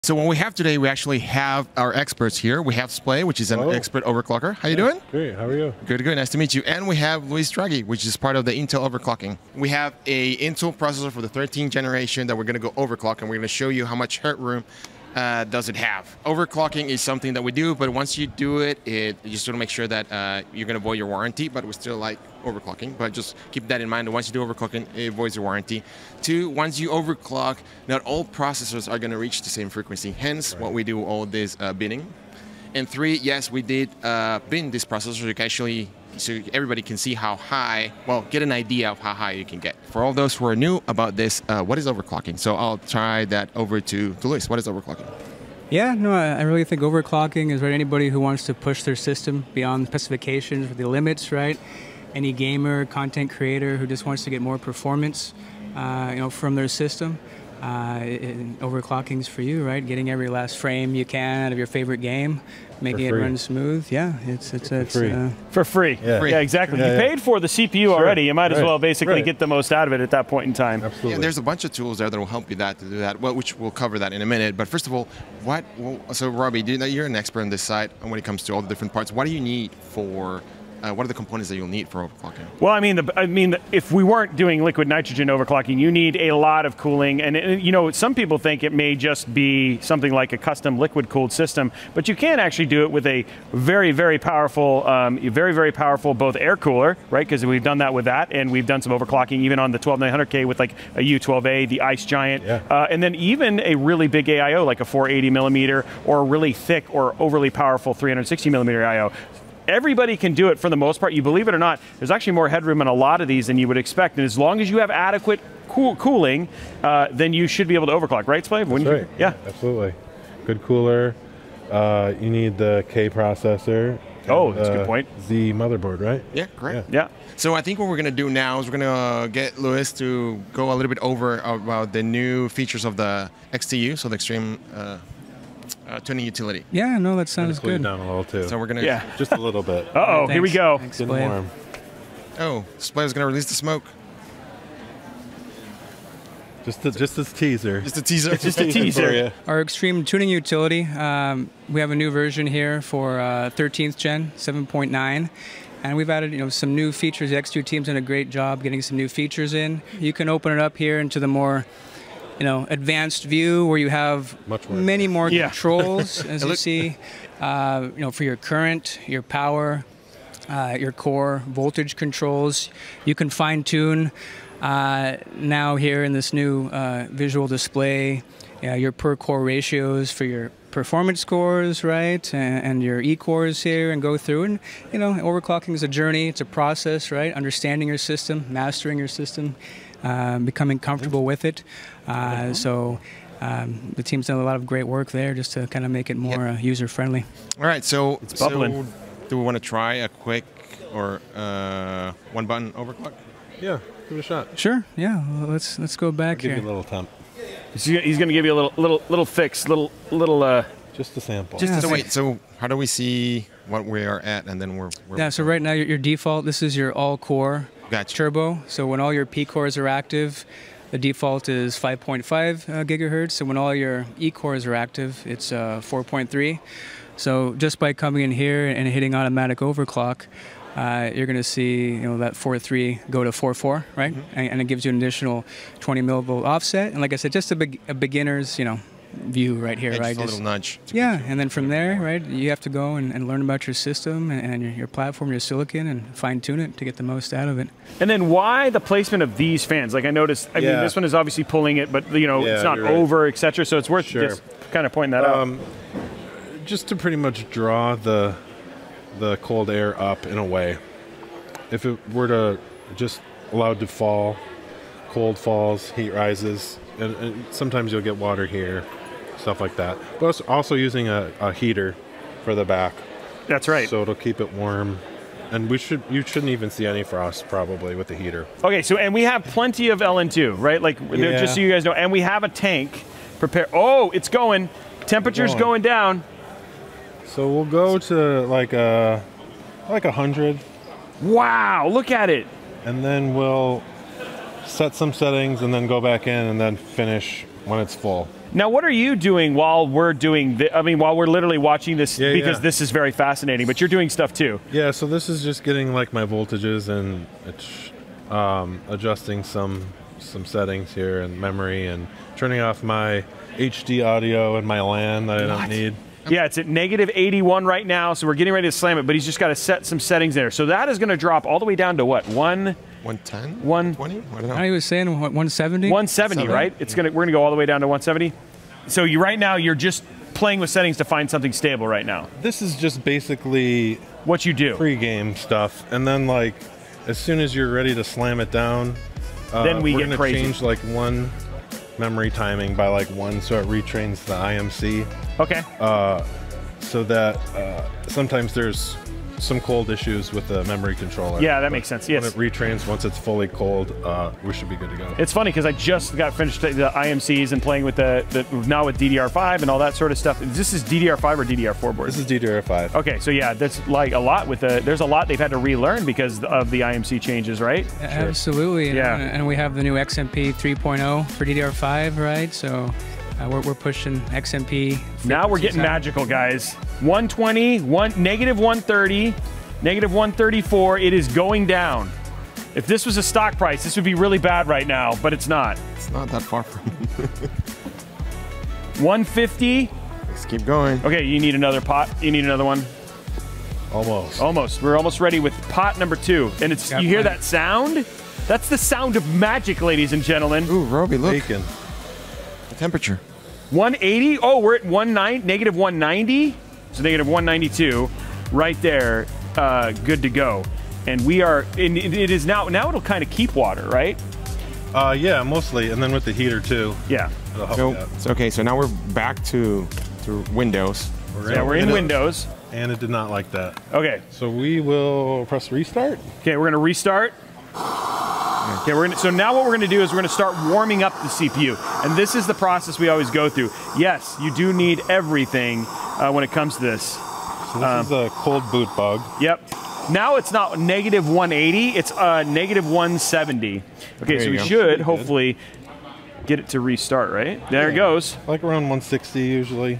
So what we have today, we actually have our experts here. We have Splave, which is an expert overclocker. How you doing? Great, how are you? Good, good, nice to meet you. And we have Louis Draghi, which is part of the Intel overclocking. We have a Intel processor for the 13th generation that we're gonna go overclock, and we're gonna show you how much headroom does it have. Overclocking is something that we do, but once you do it, you just want to make sure that you're gonna avoid your warranty, but we still like overclocking, but just keep that in mind that once you do overclocking, it avoids your warranty. Two, once you overclock, not all processors are gonna reach the same frequency, hence what we do all this binning. And three, yes, we did bin this processor so you can actually, so everybody can see how high, well, get an idea of how high you can get. For all those who are new about this, what is overclocking? So I'll try that over to Louis. What is overclocking? Yeah, no, I really think overclocking is right. Anybody who wants to push their system beyond specifications or the limits, right? Any gamer, content creator who just wants to get more performance, from their system. Overclocking is for you, right? Getting every last frame you can out of your favorite game, making it run smooth. Yeah, it's for free. Yeah, exactly. You paid for the CPU already. You might as well basically get the most out of it at that point in time. Absolutely. Yeah, there's a bunch of tools there that will help you to do that. Well, which we'll cover that in a minute. But first of all, so Robbie, you're an expert on this side when it comes to all the different parts. What do you need for? What are the components that you'll need for overclocking? Well, I mean, if we weren't doing liquid nitrogen overclocking, you need a lot of cooling. And some people think it may just be something like a custom liquid-cooled system, but you can actually do it with a very, very powerful, both air cooler, right? Because we've done that with that, and we've done some overclocking even on the 12900K with like a U12A, the Ice Giant, and then even a really big AIO like a 480 millimeter or a really thick or overly powerful 360 millimeter IO. Everybody can do it for the most part. You believe it or not, there's actually more headroom in a lot of these than you would expect. And as long as you have adequate cooling, then you should be able to overclock, right, Splave? That's right. Yeah, absolutely. Good cooler. You need the K processor. Oh, that's a good point. The motherboard, right? Yeah, correct. Yeah. So I think what we're going to do now is we're going to get Louis to go a little bit over about the new features of the XTU, so the extreme tuning utility. Yeah, no, that sounds cool good. Down a little too. So we're gonna just a little bit. Uh-oh, here we go. Thanks, Getting warm. Oh, Splave's gonna release the smoke. Just a teaser. Just a teaser. Just a teaser. Our extreme tuning utility. We have a new version here for 13th gen 7.9. And we've added, some new features. The X2 team's done a great job getting some new features in. You can open it up here into the more advanced view where you have many more controls, as you see, for your current, your power, your core voltage controls. You can fine tune now here in this new visual display, your per core ratios for your performance scores, right, and your E-cores here, and go through. And overclocking is a journey, it's a process, right? Understanding your system, mastering your system, becoming comfortable with it. So the team's done a lot of great work there just to kind of make it more user-friendly. All right, so it's bubbling. So do we want to try a quick or one-button overclock? Yeah, give it a shot. Sure. Yeah. Well, let's go back here. Give you a little temp. He's going to give you a little fix, little. Just a sample. So wait. So how do we see what we are at, and then we're So right now your default. This is your all-core turbo. So when all your P cores are active, the default is 5.5 gigahertz. So when all your E cores are active, it's 4.3. So just by coming in here and hitting automatic overclock, you're going to see that 4.3 go to 4.4, right? And it gives you an additional 20 millivolt offset. And like I said, just a beginner's view right here, right? Just a little nudge. Yeah, and then from there, right, you have to go and learn about your system and your platform, your silicon, and fine-tune it to get the most out of it. And then why the placement of these fans? Like I noticed, I mean, this one is obviously pulling it, but it's not over, etc. So it's worth just kind of pointing that out. Just to pretty much draw the cold air up in a way. If it were to just allowed to fall, cold falls, heat rises, and sometimes you'll get water here, stuff like that. But also using a heater for the back. That's right. So it'll keep it warm. And you shouldn't even see any frost probably with the heater. Okay, so and we have plenty of LN2, right? Like just so you guys know, and we have a tank prepared. Oh, it's going. Temperature's going down. So we'll go to like 100. Wow, look at it. And then we'll set some settings and then go back in and then finish when it's full. Now, what are you doing while we're doing while we're literally watching this, because this is very fascinating, but you're doing stuff too. Yeah, so this is just getting like my voltages and it's adjusting some settings here and memory and turning off my HD audio and my LAN that I don't need. Yeah, it's at -81 right now, so we're getting ready to slam it, but he's just got to set some settings there. So that is going to drop all the way down to what? 110? 120? I don't know. I was saying 170. 170, right? We're gonna go all the way down to 170. So right now you're just playing with settings to find something stable right now. This is just basically what you do. Pre-game stuff, and then like as soon as you're ready to slam it down, then we're gonna change like one memory timing by like 1, so it retrains the IMC. Okay. So that sometimes there's some cold issues with the memory controller. Yeah, that makes sense. Yes. When it retrains, once it's fully cold, we should be good to go. It's funny because I just got finished the IMCs and playing with now with DDR5 and all that sort of stuff. This is DDR5 or DDR4 board? This is DDR5. Okay, so yeah, that's like a lot with there's a lot they've had to relearn because of the IMC changes, right? Absolutely. Yeah. And we have the new XMP 3.0 for DDR5, right? So we're pushing XMP. Now we're getting magical, guys. 120, -130, -134. It is going down. If this was a stock price, this would be really bad right now, but it's not. It's not that far from 150. Let's keep going. Okay, you need another pot. You need another one. Almost. Almost. We're almost ready with pot number 2. And it's you hear that sound? That's the sound of magic, ladies and gentlemen. Ooh, Roby, look. Bacon. The temperature. 180. Oh, we're at -190. So -192 right there. Good to go. And we are, it is now it'll kind of keep water, right? Yeah, mostly. And then with the heater too. Yeah. So okay, so now we're back to Windows. We're in Windows. And it did not like that. Okay. So we will press restart. Okay, we're gonna restart. Okay, so now what we're going to do is we're going to start warming up the CPU. And this is the process we always go through. Yes, you do need everything when it comes to this. So this is a cold boot bug. Yep. Now it's not -180, it's -170. Okay, so we should hopefully get it to restart, right? There it goes. Like around 160 usually.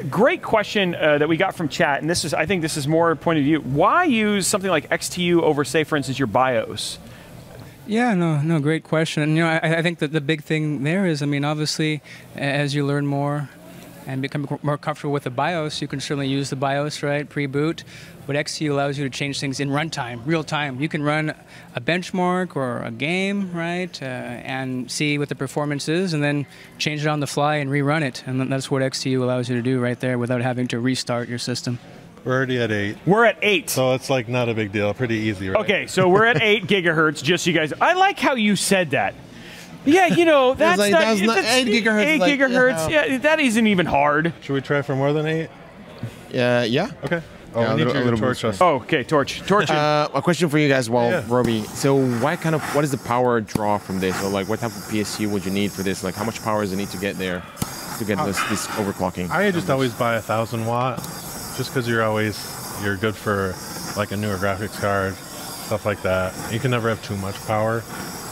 Great question that we got from chat, and I think this is more point of view. Why use something like XTU over, say, for instance, your BIOS? Yeah, no, great question. You know, I think that the big thing there is, I mean, obviously, as you learn more and become more comfortable with the BIOS, you can certainly use the BIOS, right, pre-boot. But XTU allows you to change things in runtime, real time. You can run a benchmark or a game, right, and see what the performance is, and then change it on the fly and rerun it. And that's what XTU allows you to do right there without having to restart your system. We're already at 8. We're at 8. So it's like not a big deal. Pretty easy, right? Okay, so we're at 8 gigahertz, just so you guys. I like how you said that. Yeah, you know, that's like, not, that's not 8 gigahertz. 8 gigahertz, yeah, that isn't even hard. Should we try for more than 8? Yeah. Okay. Oh, Yeah, I need a little to torch us. Oh, okay, torch it. A question for you guys, Roby. So what is the power draw from this? Or like what type of PSU would you need for this? Like how much power does it need to get there to get this overclocking? I just always buy 1,000 watt, just because you're good for like a newer graphics card, stuff like that. You can never have too much power.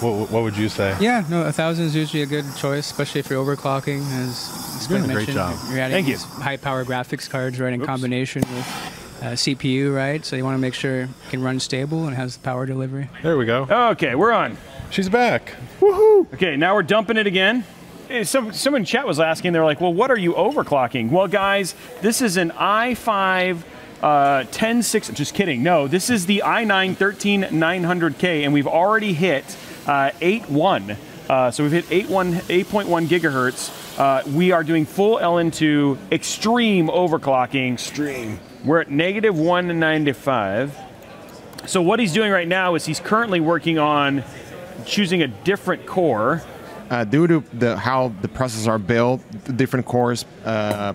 What would you say? Yeah, no, 1,000 is usually a good choice, especially if you're overclocking. As You're doing a great job. You're adding these high-power graphics cards, right, in combination with CPU, right? So you want to make sure it can run stable and has the power delivery. There we go. Okay, we're on. She's back. Woohoo! Okay, now we're dumping it again. Someone in chat was asking, they're like, well, what are you overclocking? Well, guys, this is an i5 106, just kidding. No, this is the i9 13900K, and we've already hit 8.1. So we've hit 8.1 gigahertz. We are doing full LN2 extreme overclocking. Extreme. We're at -195. So what he's doing right now is he's currently working on choosing a different core. Due to how the processors are built, the different cores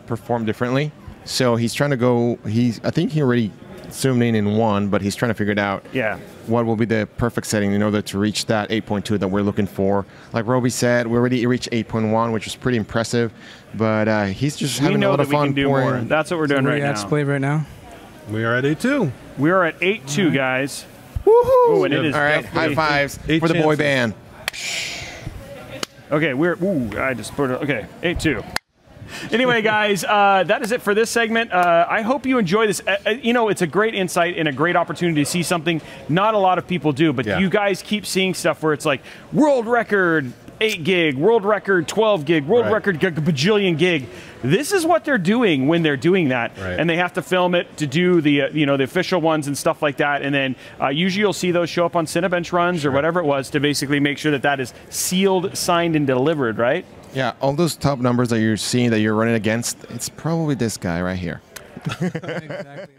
perform differently. So he's trying to go. I think he already zoomed in one, but he's trying to figure it out. Yeah. What will be the perfect setting in order to reach that 8.2 that we're looking for? Like Roby said, we already reached 8.1, which is pretty impressive. But he's just having a lot of fun. We can do more. That's what we're doing right now. We're at Splave right now. We are at 8.2. We are at 8.2, guys. Woohoo! Ooh, and it is all right, high fives for the boy band. Okay, I just put it. Okay, 8.2. Anyway, guys, that is it for this segment. I hope you enjoy this. You know, it's a great insight and a great opportunity to see something not a lot of people do, but you guys keep seeing stuff where it's like world record 8 gig, world record 12 gig, world record bajillion gig. This is what they're doing when they're doing that, and they have to film it to do the you know, the official ones and stuff like that. And then usually you'll see those show up on Cinebench runs or whatever it was to basically make sure that that is sealed, signed, and delivered, right? Yeah, all those top numbers that you're seeing that you're running against, it's probably this guy right here. Exactly.